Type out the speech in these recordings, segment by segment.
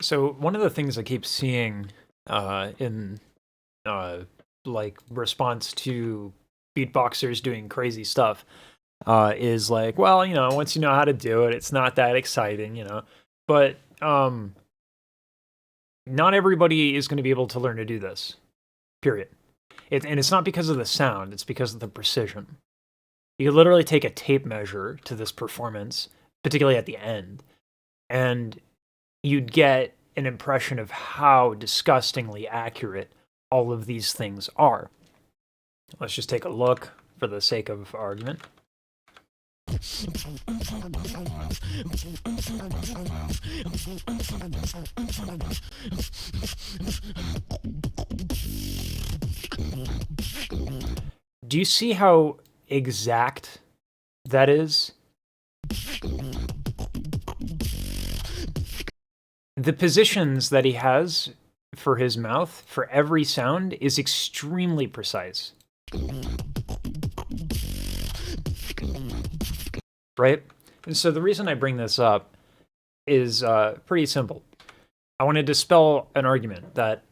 So one of the things I keep seeing in like response to beatboxers doing crazy stuff is like, well, once you know how to do it, it's not that exciting. But not everybody is going to be able to learn to do this. Period. And it's not because of the sound; it's because of the precision. You could literally take a tape measure to this performance, particularly at the end, and you'd get an impression of how disgustingly accurate all of these things are. Let's just take a look for the sake of argument. Do you see how exact that is? The positions that he has for his mouth for every sound is extremely precise. Right? And so the reason I bring this up is pretty simple. I want to dispel an argument that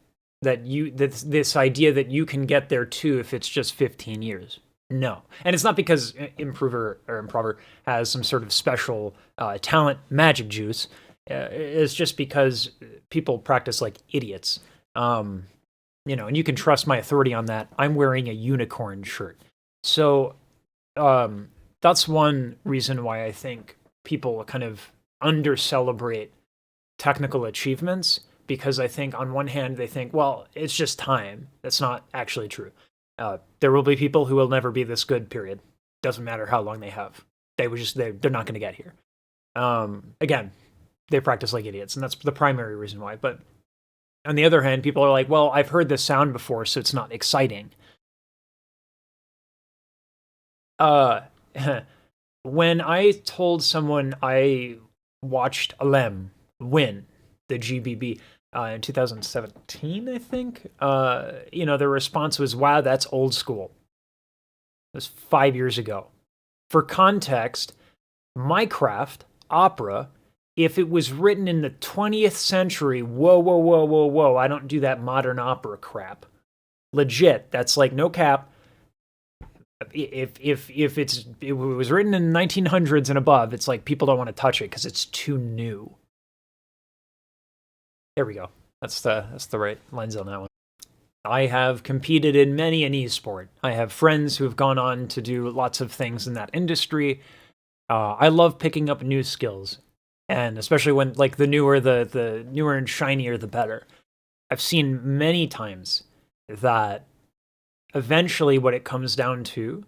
this idea that you can get there too if it's just 15 years. No. And it's not because Improver has some sort of special talent magic juice. It's just because people practice like idiots. And you can trust my authority on that. I'm wearing a unicorn shirt. So that's one reason why I think people kind of under-celebrate technical achievements, because I think on one hand they think, well, it's just time. That's not actually true. There will be people who will never be this good, period. Doesn't matter how long they have. They're not going to get here. Again, they practice like idiots, and that's the primary reason why. But on the other hand, people are like, well, I've heard this sound before, so it's not exciting. When I told someone I watched Alem win the GBB in 2017, I think, their response was, wow, that's old school. It was 5 years ago. For context, my craft, opera, if it was written in the 20th century, whoa, I don't do that modern opera crap. Legit, that's like no cap. If it was written in the 1900s and above, it's like people don't want to touch it because it's too new. There we go. That's the right lens on that one. I have competed in many an esport. I have friends who have gone on to do lots of things in that industry. I love picking up new skills, and especially when like the newer and shinier, the better. I've seen many times that eventually what it comes down to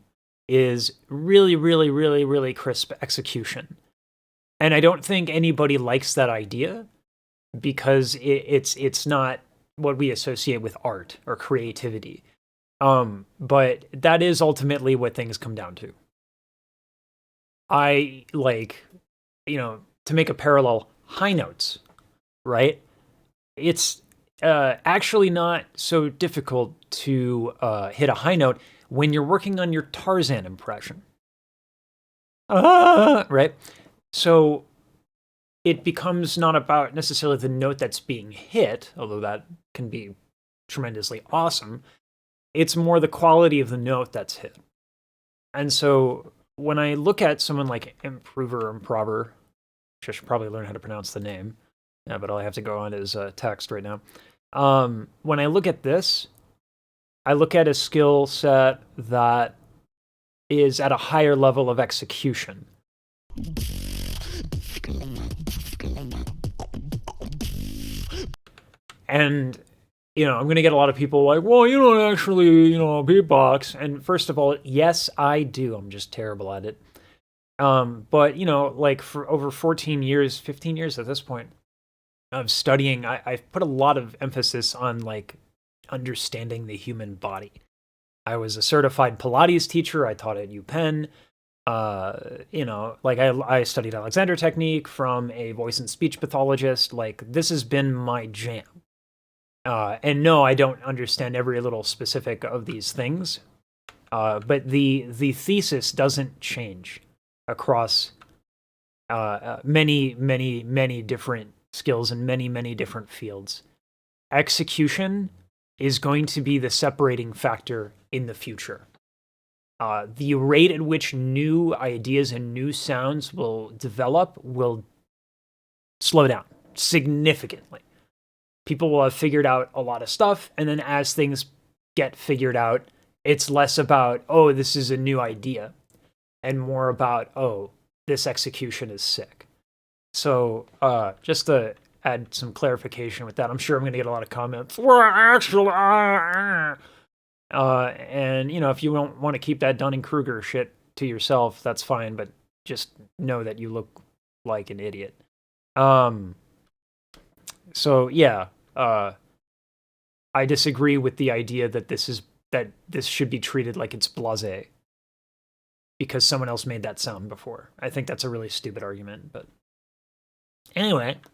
is really, really, really, really crisp execution. And I don't think anybody likes that idea because it's not what we associate with art or creativity. But that is ultimately what things come down to. I like, to make a parallel, high notes, right? It's actually not so difficult to hit a high note when you're working on your Tarzan impression. Right? So it becomes not about necessarily the note that's being hit, although that can be tremendously awesome. It's more the quality of the note that's hit. And so when I look at someone like Improver, which I should probably learn how to pronounce the name, yeah, but all I have to go on is text right now. When I look at this, I look at a skill set that is at a higher level of execution. And, I'm going to get a lot of people like, well, you don't actually, beatbox. And first of all, yes, I do. I'm just terrible at it. But, like for over 14 years, 15 years at this point of studying, I've put a lot of emphasis on like understanding the human body. I was a certified Pilates teacher. I taught at UPenn. Like I studied Alexander technique from a voice and speech pathologist. Like this has been my jam. And no, I don't understand every little specific of these things. But the thesis doesn't change across many different skills in many, many different fields. Execution is going to be the separating factor in the future. The rate at which new ideas and new sounds will develop will slow down significantly. People will have figured out a lot of stuff, and then as things get figured out, it's less about, oh, this is a new idea, and more about, oh, this execution is sick. So just to add some clarification with that, I'm sure I'm going to get a lot of comments. Well, actually, and, if you don't want to keep that Dunning-Kruger shit to yourself, that's fine, but just know that you look like an idiot. So, yeah, I disagree with the idea that this should be treated like it's blasé because someone else made that sound before. I think that's a really stupid argument, but anyway.